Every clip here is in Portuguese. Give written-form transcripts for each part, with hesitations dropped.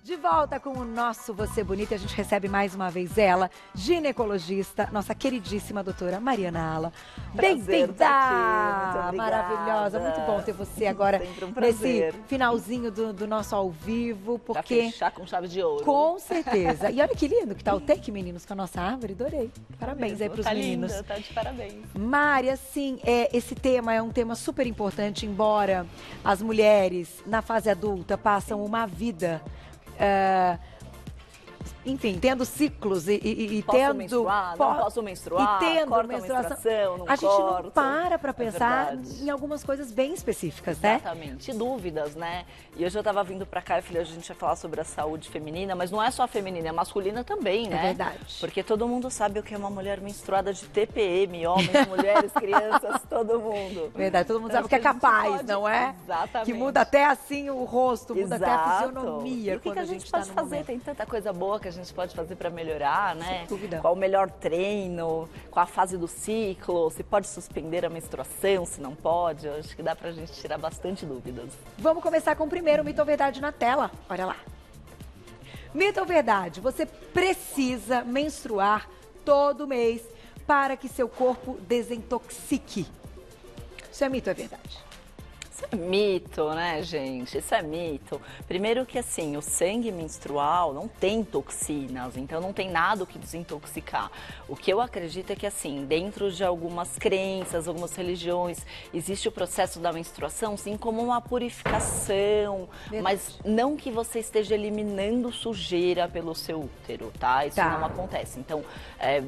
De volta com o nosso Você Bonita, a gente recebe mais uma vez ela, ginecologista, nossa queridíssima doutora Mariana Ala. Bem-vinda! Maravilhosa, muito bom ter você agora nesse finalzinho do nosso ao vivo, porque... Pra fechar com chave de ouro. Com certeza. E olha que lindo que tá o take, meninos, com a nossa árvore, adorei. Parabéns aí pros meninos. Linda, tá de parabéns. Mari, assim, esse tema é um tema super importante, embora as mulheres na fase adulta passam uma vida... enfim, tendo ciclos e posso tendo... menstruar, não posso menstruar, e tendo corta menstruação, não a gente corto. não para pra pensar em algumas coisas bem específicas, né? Exatamente, dúvidas, né? E hoje eu tava vindo pra cá, a gente vai falar sobre a saúde feminina, mas não é só a feminina, é a masculina também, né? É verdade. Porque todo mundo sabe o que é uma mulher menstruada de TPM, homens, mulheres, crianças, todo mundo. Verdade, todo mundo sabe o que é capaz, não é? Exatamente. Que muda até assim o rosto, muda Exato. até a fisionomia. E o que a gente pode fazer? Tem tanta coisa boa que a gente pode fazer para melhorar, né? Sem dúvida. Qual o melhor treino, qual a fase do ciclo, se pode suspender a menstruação, se não pode. Eu acho que dá pra gente tirar bastante dúvidas. Vamos começar com o primeiro mito ou verdade na tela. Olha lá. Mito ou verdade? Você precisa menstruar todo mês para que seu corpo desintoxique. Isso é mito ou é verdade? Isso é mito, né, gente? Isso é mito. Primeiro que, assim, o sangue menstrual não tem toxinas, então não tem nada o que desintoxicar. O que eu acredito é que, assim, dentro de algumas crenças, algumas religiões, existe o processo da menstruação, sim, como uma purificação, mas não que você esteja eliminando sujeira pelo seu útero, tá? Isso não acontece. Então,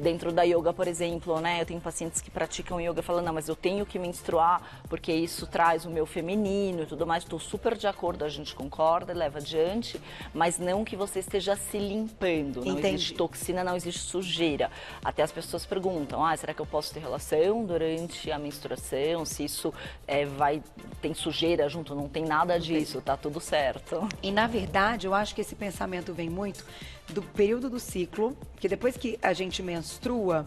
dentro da yoga, por exemplo, né, eu tenho pacientes que praticam yoga falando, não, mas eu tenho que menstruar porque isso traz o meu feminino e tudo mais, estou super de acordo, a gente concorda, leva adiante, mas não que você esteja se limpando, não existe toxina, não existe sujeira. Até as pessoas perguntam, será que eu posso ter relação durante a menstruação, se isso tem sujeira junto, não tem nada disso, tá tudo certo. E na verdade, eu acho que esse pensamento vem muito do período do ciclo, que depois que a gente menstrua,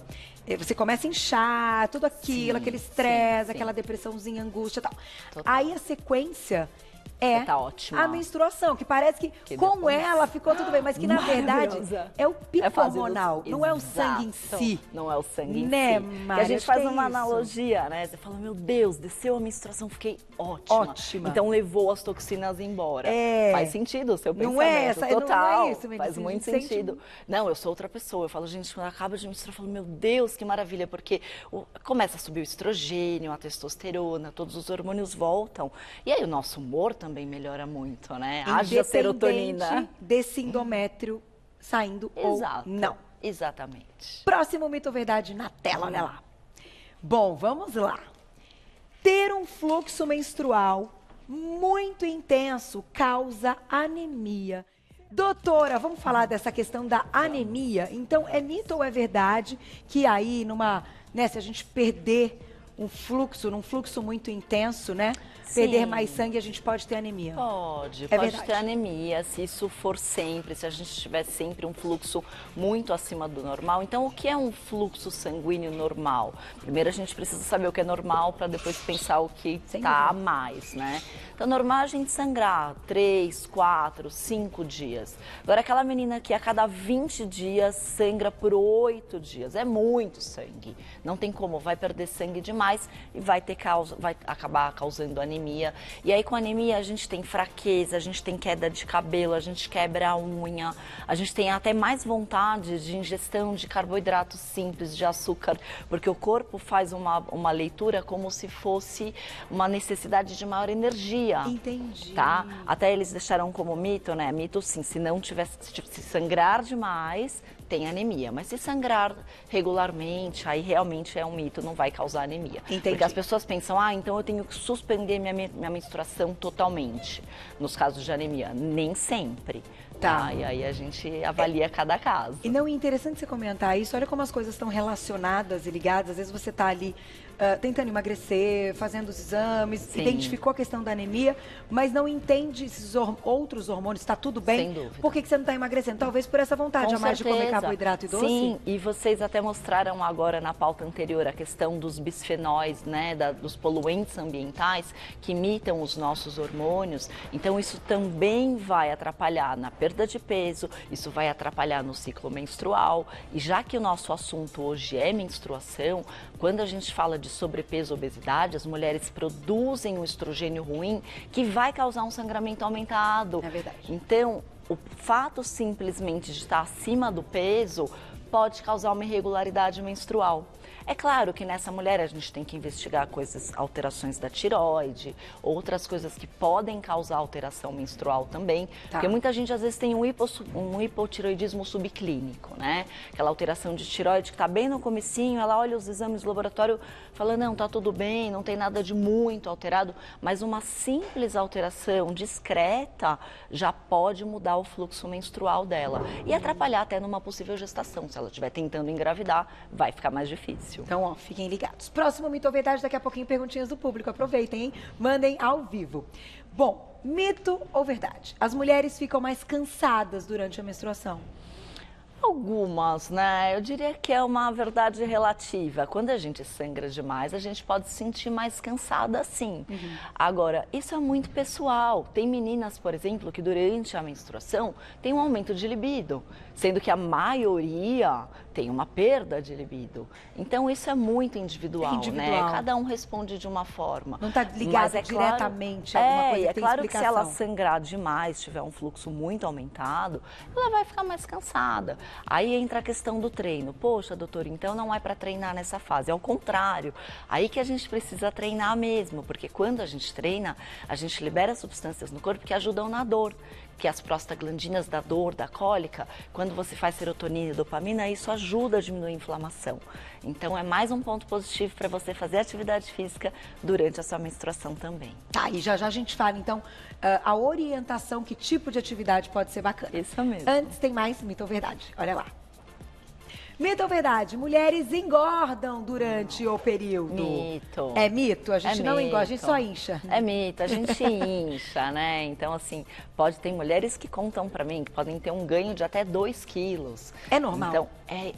você começa a inchar, tudo aquilo, aquele estresse, aquela depressãozinha, angústia e tal. Total. Aí a sequência tá ótima. a menstruação, que parece que com depois... ela ficou tudo bem, mas que na verdade é o pico hormonal, não é o sangue em si. Não é o sangue em né, si. Mari? E a gente faz uma analogia, né? Você fala, meu Deus, desceu a menstruação, fiquei ótima. Então levou as toxinas embora. Faz sentido o seu pensamento. Não é essa, total. Não é isso, faz muito sentido. Não, eu sou outra pessoa. Eu falo, gente, quando acaba de menstruar, eu falo, meu Deus, que maravilha, porque começa a subir o estrogênio, a testosterona, todos os hormônios voltam. E aí o nosso humor também melhora muito, né? Haja serotonina. Desse endométrio saindo ou não. Exatamente. Próximo mito ou verdade na tela, olha lá. Bom, vamos lá. Ter um fluxo menstrual muito intenso causa anemia. Doutora, vamos falar dessa questão da anemia. Então, é mito ou é verdade que aí, se a gente perder num fluxo muito intenso, né? Perder mais sangue, a gente pode ter anemia. Pode verdade. ter anemia, se isso for sempre, se a gente tiver sempre um fluxo muito acima do normal. Então, o que é um fluxo sanguíneo normal? Primeiro, a gente precisa saber o que é normal para depois pensar o que está a mais, né? Então, normal é a gente sangrar 3, 4, 5 dias. Agora, aquela menina que a cada 20 dias sangra por 8 dias, é muito sangue. Não tem como, vai perder sangue demais e vai acabar causando anemia. E aí com anemia a gente tem fraqueza, a gente tem queda de cabelo, a gente quebra a unha, a gente tem até mais vontade de ingestão de carboidratos simples, de açúcar, porque o corpo faz uma leitura como se fosse uma necessidade de maior energia. Entendi. Tá? Até eles deixaram como mito, né? Mito sim, se sangrar demais, tem anemia. Mas se sangrar regularmente, aí realmente é um mito, não vai causar anemia. Entendi. Porque as pessoas pensam, então eu tenho que suspender minha menstruação totalmente. Nos casos de anemia, nem sempre. Tá. E aí a gente avalia cada caso. E não é interessante você comentar isso, olha como as coisas estão relacionadas e ligadas. Às vezes você tá ali tentando emagrecer, fazendo os exames, Sim. identificou a questão da anemia, mas não entende esses outros hormônios, está tudo bem? Sem dúvida. Por que você não está emagrecendo? Talvez por essa vontade a mais de comer carboidrato e doce? Sim, e vocês até mostraram agora na pauta anterior a questão dos bisfenóis, né, dos poluentes ambientais que imitam os nossos hormônios. Então isso também vai atrapalhar na perda de peso, isso vai atrapalhar no ciclo menstrual. E já que o nosso assunto hoje é menstruação, quando a gente fala de sobrepeso, obesidade, as mulheres produzem um estrogênio ruim que vai causar um sangramento aumentado. É verdade. Então, o fato simplesmente de estar acima do peso pode causar uma irregularidade menstrual. É claro que nessa mulher a gente tem que investigar alterações da tireoide, outras coisas que podem causar alteração menstrual também, porque muita gente às vezes tem um hipotireoidismo subclínico, né? Aquela alteração de tireoide que está bem no comecinho, ela olha os exames do laboratório, fala, não, tá tudo bem, não tem nada de muito alterado, mas uma simples alteração discreta já pode mudar o fluxo menstrual dela e atrapalhar até numa possível gestação. Se ela estiver tentando engravidar, vai ficar mais difícil. Então, ó, fiquem ligados. Próximo mito ou verdade, daqui a pouquinho perguntinhas do público. Aproveitem, hein? Mandem ao vivo. Bom, mito ou verdade? As mulheres ficam mais cansadas durante a menstruação? Algumas, né? Eu diria que é uma verdade relativa. Quando a gente sangra demais, a gente pode se sentir mais cansada, sim. Agora, isso é muito pessoal. Tem meninas, por exemplo, que durante a menstruação tem um aumento de libido, sendo que a maioria tem uma perda de libido. Então, isso é muito individual, né? Cada um responde de uma forma. Não está ligado diretamente a alguma coisa que tem claro explicação. que se ela sangrar demais, tiver um fluxo muito aumentado, ela vai ficar mais cansada. Aí entra a questão do treino. Poxa, doutor, então não é para treinar nessa fase. Ao contrário, aí que a gente precisa treinar mesmo, porque quando a gente treina, a gente libera substâncias no corpo que ajudam na dor, que as prostaglandinas da dor, da cólica, quando você faz serotonina e dopamina, isso ajuda a diminuir a inflamação. Então é mais um ponto positivo para você fazer atividade física durante a sua menstruação também. Tá, e já já a gente fala, então, a orientação, que tipo de atividade pode ser bacana. Isso mesmo. Antes tem mais mito ou verdade, olha lá. Mito ou verdade? Mulheres engordam durante o período. Mito. É mito? A gente não engorda, a gente só incha. É mito, a gente incha, né? Então, assim, ter mulheres que contam pra mim que podem ter um ganho de até 2 quilos. É normal? Então,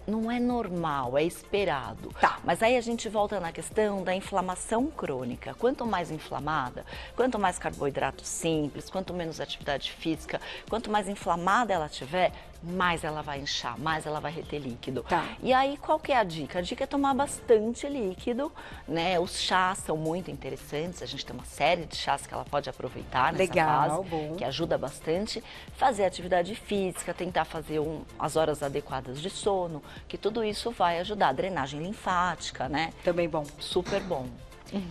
não é normal, é esperado. Tá. Mas aí a gente volta na questão da inflamação crônica. Quanto mais inflamada, quanto mais carboidrato simples, quanto menos atividade física, quanto mais inflamada ela tiver, mais ela vai inchar, mais ela vai reter líquido. Tá. E aí, qual que é a dica? A dica é tomar bastante líquido, né? Os chás são muito interessantes, a gente tem uma série de chás que ela pode aproveitar nessa fase, bom. que ajuda bastante. Fazer atividade física, tentar fazer as horas adequadas de sono, que tudo isso vai ajudar. Drenagem linfática, né? Também bom. Super bom.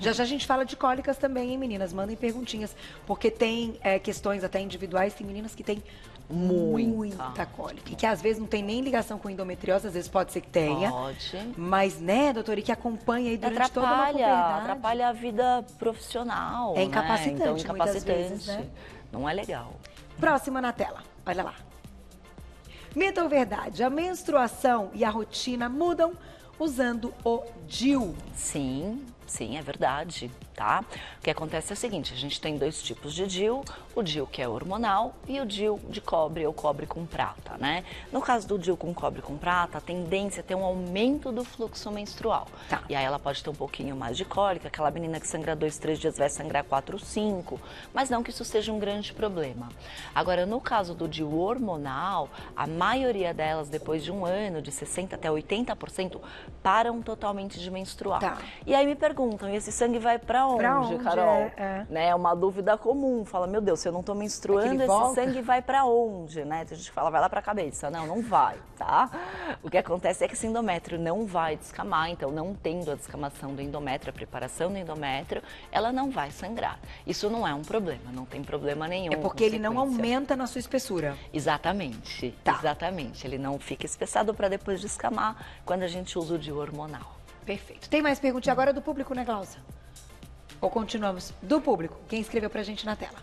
Já já a gente fala de cólicas também, hein, meninas? Mandem perguntinhas, porque tem questões até individuais, tem meninas que têm muita cólica. E que às vezes não tem nem ligação com endometriose, às vezes pode ser que tenha. Pode. Mas, né, doutora, e que acompanha aí durante toda uma puberdade. Atrapalha a vida profissional. É incapacitante, né? Então, incapacitante. muitas vezes, né? Não é legal. Próxima na tela, olha lá. Mito ou verdade? A menstruação e a rotina mudam usando o DIU. Sim, é verdade, tá? O que acontece é o seguinte, a gente tem 2 tipos de DIU, o DIU que é hormonal e o DIU de cobre ou cobre com prata, né? No caso do DIU com cobre com prata, a tendência é ter um aumento do fluxo menstrual. Tá. E aí ela pode ter um pouquinho mais de cólica, aquela menina que sangra 2, 3 dias vai sangrar 4, 5, mas não que isso seja um grande problema. Agora, no caso do DIU hormonal, a maioria delas, depois de um ano, de 60% até 80%, param totalmente de menstruar. Tá. E aí me perguntam, e esse sangue vai pra onde, Carol? Né, é uma dúvida comum. Fala, meu Deus, se eu não tô menstruando, esse sangue vai pra onde, né? Tem gente que fala, vai lá pra cabeça. Não, não vai, tá? O que acontece é que esse endométrio não vai descamar, então não tendo a descamação do endométrio, a preparação do endométrio, ela não vai sangrar. Isso não é um problema, não tem problema nenhum. É porque ele não aumenta na sua espessura. Exatamente, exatamente. Ele não fica espessado pra depois descamar quando a gente usa o DIU hormonal. Perfeito. Tem mais perguntinha agora do público, né, Glaucia? Ou continuamos? Do público. Quem escreveu pra gente na tela?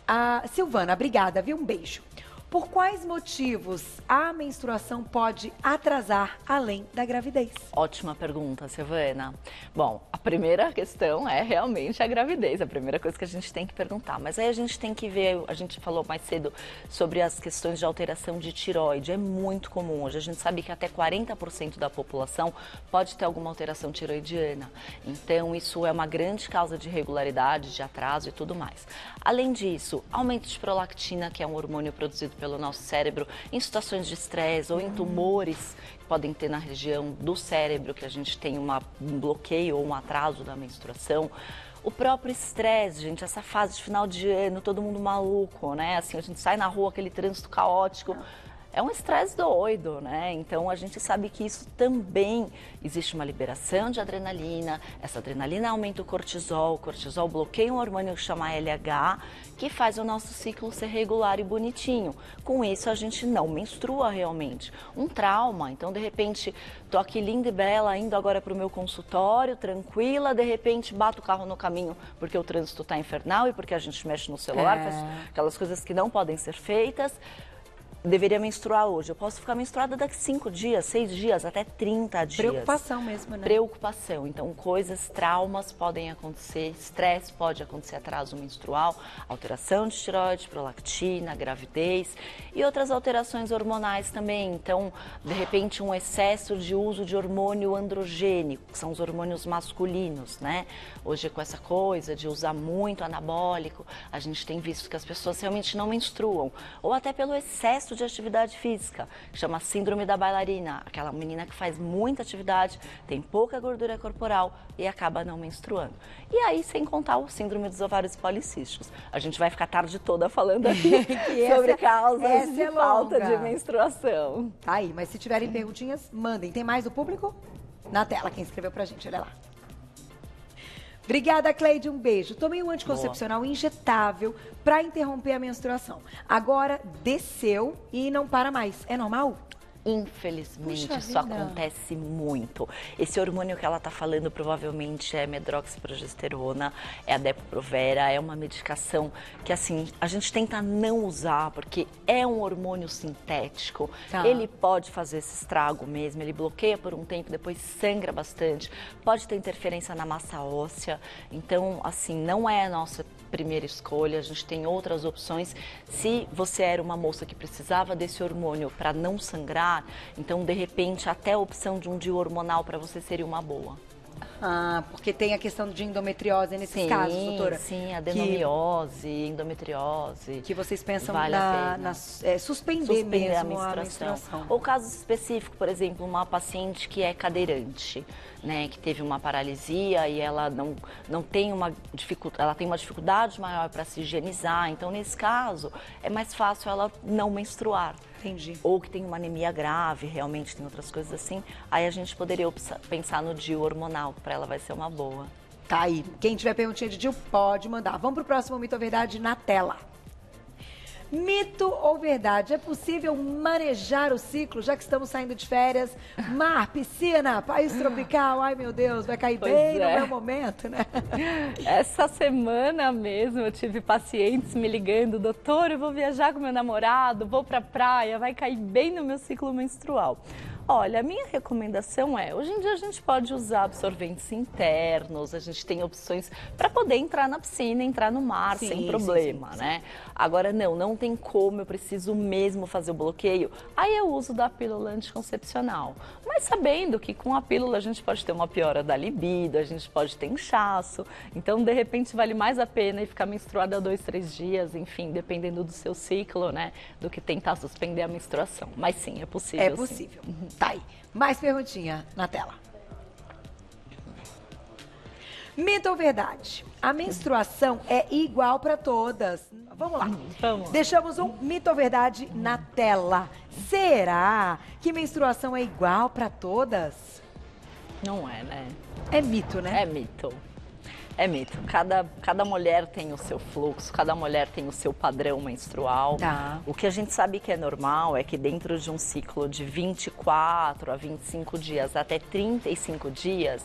A Silvana, obrigada, viu? Um beijo. Por quais motivos a menstruação pode atrasar além da gravidez? Ótima pergunta, Silvana. Bom, a primeira questão é realmente a gravidez, a primeira coisa que a gente tem que perguntar. Mas aí a gente tem que ver, a gente falou mais cedo sobre as questões de alteração de tireoide. É muito comum, hoje a gente sabe que até 40% da população pode ter alguma alteração tiroidiana. Então, isso é uma grande causa de irregularidade, de atraso e tudo mais. Além disso, aumento de prolactina, que é um hormônio produzido pelo nosso cérebro em situações de estresse ou em tumores que podem ter na região do cérebro, que a gente tem um bloqueio ou um atraso da menstruação. O próprio estresse, gente, essa fase de final de ano, todo mundo maluco, né? Assim, a gente sai na rua, aquele trânsito caótico. É um estresse doido, né? Então, a gente sabe que isso também existe uma liberação de adrenalina. Essa adrenalina aumenta o cortisol bloqueia um hormônio que chama LH, que faz o nosso ciclo ser regular e bonitinho. Com isso, a gente não menstrua realmente. Um trauma, então, de repente, tô aqui linda e bela, indo agora para o meu consultório, tranquila, de repente, bato o carro no caminho porque o trânsito tá infernal e porque a gente mexe no celular, faz aquelas coisas que não podem ser feitas. Deveria menstruar hoje. Eu posso ficar menstruada daqui 5 dias, 6 dias, até 30 dias. Preocupação mesmo, né? Preocupação. Então, traumas podem acontecer, estresse pode acontecer, atraso menstrual, alteração de tireoide, prolactina, gravidez e outras alterações hormonais também. Então, de repente, um excesso de uso de hormônio androgênico, que são os hormônios masculinos, né? Hoje, com essa coisa de usar muito anabólico, a gente tem visto que as pessoas realmente não menstruam. Ou até pelo excesso de atividade física, que chama síndrome da bailarina, aquela menina que faz muita atividade, tem pouca gordura corporal e acaba não menstruando. E aí, sem contar o síndrome dos ovários policísticos. A gente vai ficar a tarde toda falando aqui sobre causas de falta de menstruação. Tá aí, mas se tiverem perguntinhas, mandem. Tem mais do público? Na tela, quem escreveu pra gente, olha lá. Obrigada, Cleide, um beijo. Tomei um anticoncepcional injetável para interromper a menstruação. Agora desceu e não para mais. É normal? Infelizmente, isso acontece muito. Esse hormônio que ela está falando provavelmente é medroxiprogesterona, é a Depo-Provera, é uma medicação que assim a gente tenta não usar porque é um hormônio sintético. Ele pode fazer esse estrago mesmo, ele bloqueia por um tempo, depois sangra bastante, pode ter interferência na massa óssea. Então, assim, não é a nossa primeira escolha, a gente tem outras opções. Se você era uma moça que precisava desse hormônio para não sangrar, então de repente até a opção de um DIU hormonal para você seria uma boa. Ah, porque tem a questão de endometriose nesses casos, doutora. Sim, adenomiose, endometriose. Que vocês pensam vale suspender mesmo a menstruação. Ou caso específico, por exemplo, uma paciente que é cadeirante, né, que teve uma paralisia e ela não tem uma dificuldade, ela tem uma dificuldade maior para se higienizar. Então, nesse caso, é mais fácil ela não menstruar. Entendi. Ou que tem uma anemia grave, realmente tem outras coisas assim. Aí a gente poderia pensar no DIU hormonal, que para ela vai ser uma boa. Tá aí. Quem tiver perguntinha de DIU, pode mandar. Vamos pro próximo mito ou verdade na tela. Mito ou verdade? É possível manejar o ciclo, já que estamos saindo de férias? Mar, piscina, país tropical, ai meu Deus, vai cair bem no meu momento, né? Essa semana mesmo eu tive pacientes me ligando, doutor, eu vou viajar com meu namorado, vou pra praia, vai cair bem no meu ciclo menstrual. Olha, a minha recomendação é, hoje em dia a gente pode usar absorventes internos, a gente tem opções para poder entrar na piscina, entrar no mar sem problema, né? Agora não tem como, eu preciso mesmo fazer o bloqueio, aí eu uso da pílula anticoncepcional. Mas sabendo que com a pílula a gente pode ter uma piora da libido, a gente pode ter inchaço, então de repente vale mais a pena ir ficar menstruada 2, 3 dias, enfim, dependendo do seu ciclo, né? Do que tentar suspender a menstruação. Mas sim, é possível. É possível. Tá aí. Mais perguntinha na tela. Mito ou verdade? A menstruação é igual para todas. Vamos lá. Vamos. Deixamos um mito ou verdade na tela. Será que menstruação é igual para todas? Não é, né? É mito, né? É mito. É mito. Cada mulher tem o seu fluxo, cada mulher tem o seu padrão menstrual. Tá. O que a gente sabe que é normal é que dentro de um ciclo de 24 a 25 dias até 35 dias,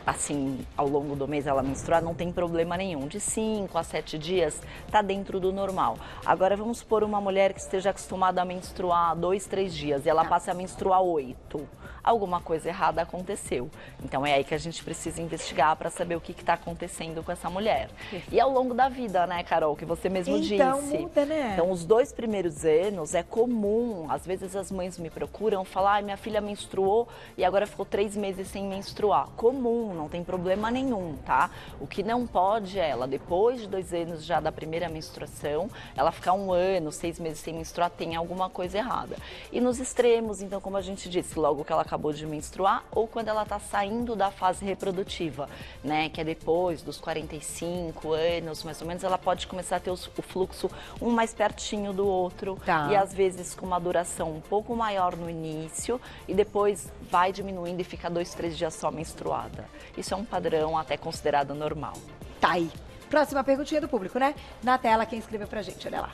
assim, ao longo do mês ela menstruar, não tem problema nenhum. De 5 a 7 dias tá dentro do normal. Agora vamos supor uma mulher que esteja acostumada a menstruar 2, 3 dias e ela passa a menstruar 8. Alguma coisa errada aconteceu. Então é aí que a gente precisa investigar para saber o que está acontecendo com essa mulher. E ao longo da vida, né, Carol, que você mesmo disse. Então muda, né? Então os 2 primeiros anos é comum, às vezes as mães me procuram falar, ai, minha filha menstruou e agora ficou 3 meses sem menstruar. Comum, não tem problema nenhum, tá? O que não pode é ela, depois de 2 anos já da primeira menstruação, ela ficar 1 ano, 6 meses sem menstruar, tem alguma coisa errada. E nos extremos, então, como a gente disse, logo que ela acabou de menstruar ou quando ela está saindo da fase reprodutiva, né, que é depois dos 45 anos, mais ou menos, ela pode começar a ter o fluxo um mais pertinho do outro e às vezes com uma duração um pouco maior no início e depois vai diminuindo e fica 2, 3 dias só menstruada. Isso é um padrão até considerado normal. Tá aí. Próxima perguntinha do público, né? Na tela, quem escreveu pra gente, olha lá.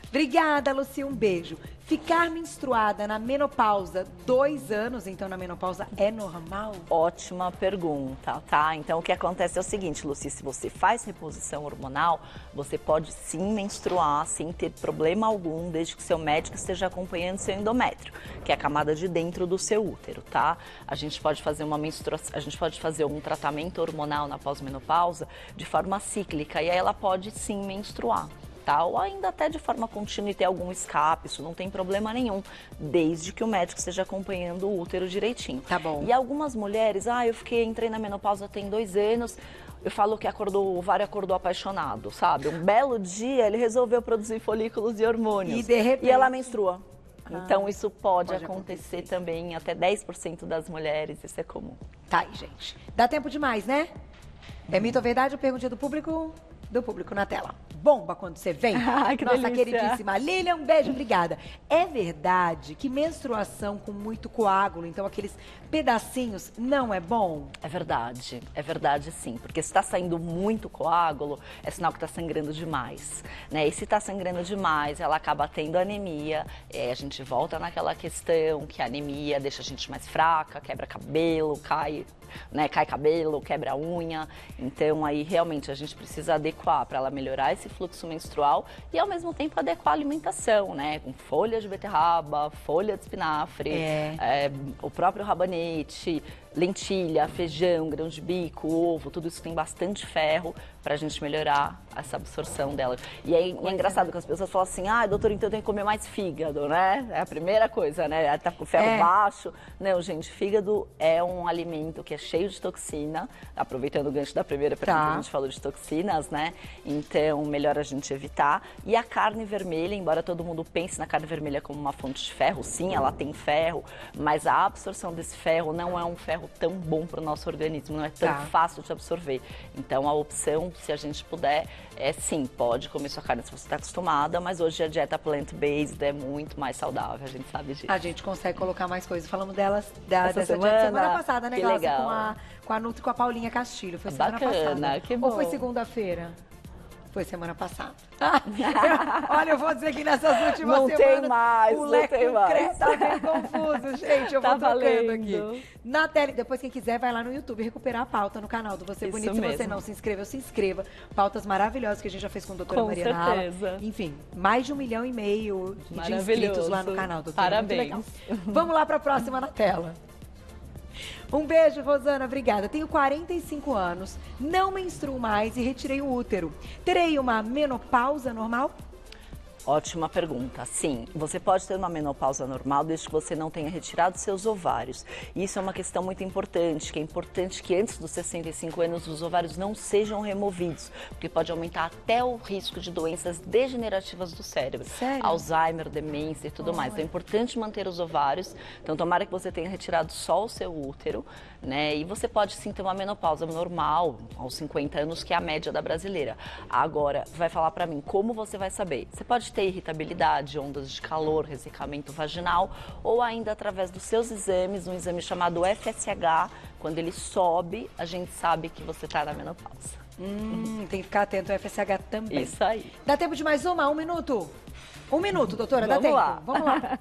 Obrigada, Lucia, um beijo. Ficar menstruada na menopausa, 2 anos, então na menopausa é normal? Ótima pergunta, tá? Então o que acontece é o seguinte, Lucia, se você faz reposição hormonal, você pode sim menstruar sem ter problema algum, desde que seu médico esteja acompanhando seu endométrio, que é a camada de dentro do seu útero, tá? A gente pode fazer uma menstruação, a gente pode fazer um tratamento hormonal na pós-menopausa de forma cíclica e aí ela pode sim menstruar. Ou ainda até de forma contínua e ter algum escape, isso não tem problema nenhum, desde que o médico esteja acompanhando o útero direitinho. Tá bom. E algumas mulheres, entrei na menopausa tem 2 anos, eu falo que o ovário acordou apaixonado, sabe? Um belo dia ele resolveu produzir folículos e hormônios. E de repente... E ela menstrua. Então isso pode acontecer também, até 10% das mulheres, isso é comum. Tá aí, gente. Dá tempo demais, né? É mito ou verdade? Perguntinha do público na tela. Bomba quando você vem. Que Nossa delícia. queridíssima Lilian, um beijo, obrigada. É verdade que menstruação com muito coágulo, então aqueles pedacinhos, não é bom? É verdade sim, porque se está saindo muito coágulo, é sinal que está sangrando demais, né? E se está sangrando demais, ela acaba tendo anemia, a gente volta naquela questão que a anemia deixa a gente mais fraca, quebra cabelo, cai cabelo, quebra unha, então aí realmente a gente precisa adequar para ela melhorar esse fluxo menstrual e ao mesmo tempo adequar a alimentação, né, com folha de beterraba, folha de espinafre, o próprio rabanete, lentilha, feijão, grão de bico, ovo, tudo isso tem bastante ferro para a gente melhorar essa absorção dela. E é engraçado que as pessoas falam assim, doutor, então eu tenho que comer mais fígado, né? É a primeira coisa, né? Tá com ferro baixo. Não, gente, fígado é um alimento que é cheio de toxina, aproveitando o gancho da primeira pergunta que a gente falou de toxinas, né? Então, melhor a gente evitar. E a carne vermelha, embora todo mundo pense na carne vermelha como uma fonte de ferro, sim, ela tem ferro, mas a absorção desse ferro não é um ferro tão bom para o nosso organismo, não é tão fácil de absorver. Então, a opção, se a gente puder, sim, pode comer sua carne se você está acostumada, mas hoje a dieta plant-based é muito mais saudável, a gente sabe disso. A gente consegue colocar mais coisas. Falamos delas dessa semana passada, né, que legal. Com a Nutri, com a Paulinha Castilho. Foi semana passada. Que bom. Ou foi segunda-feira? Foi semana passada. Olha, eu vou dizer que nessas últimas semanas... O leque tá bem confuso, gente. Eu vou tocando aqui. Na tela, depois quem quiser vai lá no YouTube recuperar a pauta no canal do Você Bonito. Se você não se inscreveu, se inscreva. Pautas maravilhosas que a gente já fez com a doutora Mariana. Com certeza. Enfim, mais de 1,5 milhão de inscritos lá no canal, doutora. Parabéns. Vamos lá para a próxima na tela. Um beijo, Rosana, obrigada. Tenho 45 anos, não menstruo mais e retirei o útero. Terei uma menopausa normal? Ótima pergunta. Sim, você pode ter uma menopausa normal desde que você não tenha retirado seus ovários. E isso é uma questão muito importante, que é importante que antes dos 65 anos os ovários não sejam removidos, porque pode aumentar até o risco de doenças degenerativas do cérebro. Sério? Alzheimer, demência e tudo mais. Então é importante manter os ovários. Então tomara que você tenha retirado só o seu útero, né? E você pode sim ter uma menopausa normal aos 50 anos, que é a média da brasileira. Agora, vai falar pra mim, como você vai saber? Você pode ter ter irritabilidade, ondas de calor, ressecamento vaginal, ou ainda através dos seus exames, um exame chamado FSH, quando ele sobe, a gente sabe que você está na menopausa. Tem que ficar atento ao FSH também. Isso aí. Dá tempo de mais uma? 1 minuto? 1 minuto, doutora, dá Vamos tempo? lá. Vamos lá.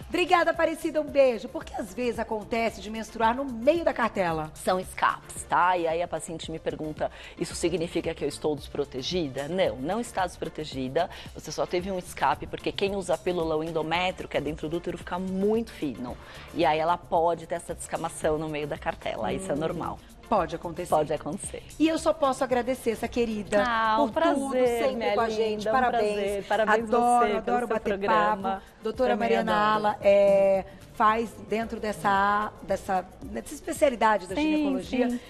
Obrigada, Aparecida, um beijo. Porque às vezes acontece de menstruar no meio da cartela. São escapes, tá? E aí a paciente me pergunta, isso significa que eu estou desprotegida? Não, não está desprotegida. Você só teve um escape porque quem usa a pílula, o endométrio, que é dentro do útero, fica muito fino. E aí ela pode ter essa descamação no meio da cartela, isso é normal. Pode acontecer. Pode acontecer. E eu só posso agradecer essa querida por tudo, sempre com a gente. Parabéns. Parabéns Adoro bater papo. Doutora Mariana Ala faz dentro dessa especialidade da ginecologia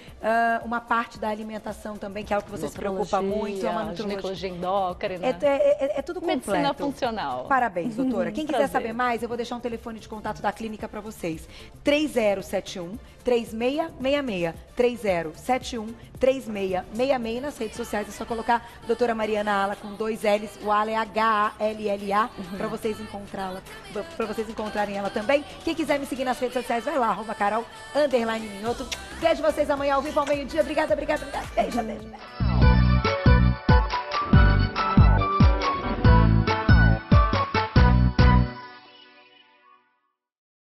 uma parte da alimentação também, que é algo que você se preocupa muito. É uma ginecologia endócrina. É tudo completo. Medicina funcional. Parabéns, doutora. Quem quiser saber mais, eu vou deixar um telefone de contato da clínica para vocês. 3071-3666. 3071-3666. Nas redes sociais é só colocar doutora Mariana Ala com 2 L's. O Ala é H-A-L-L-A, para vocês encontrarem ela também. Quem quiser me seguir nas redes sociais, vai lá, @Carol_Minhoto. Vejo vocês amanhã ao vivo ao meio-dia. Obrigada. Beijo.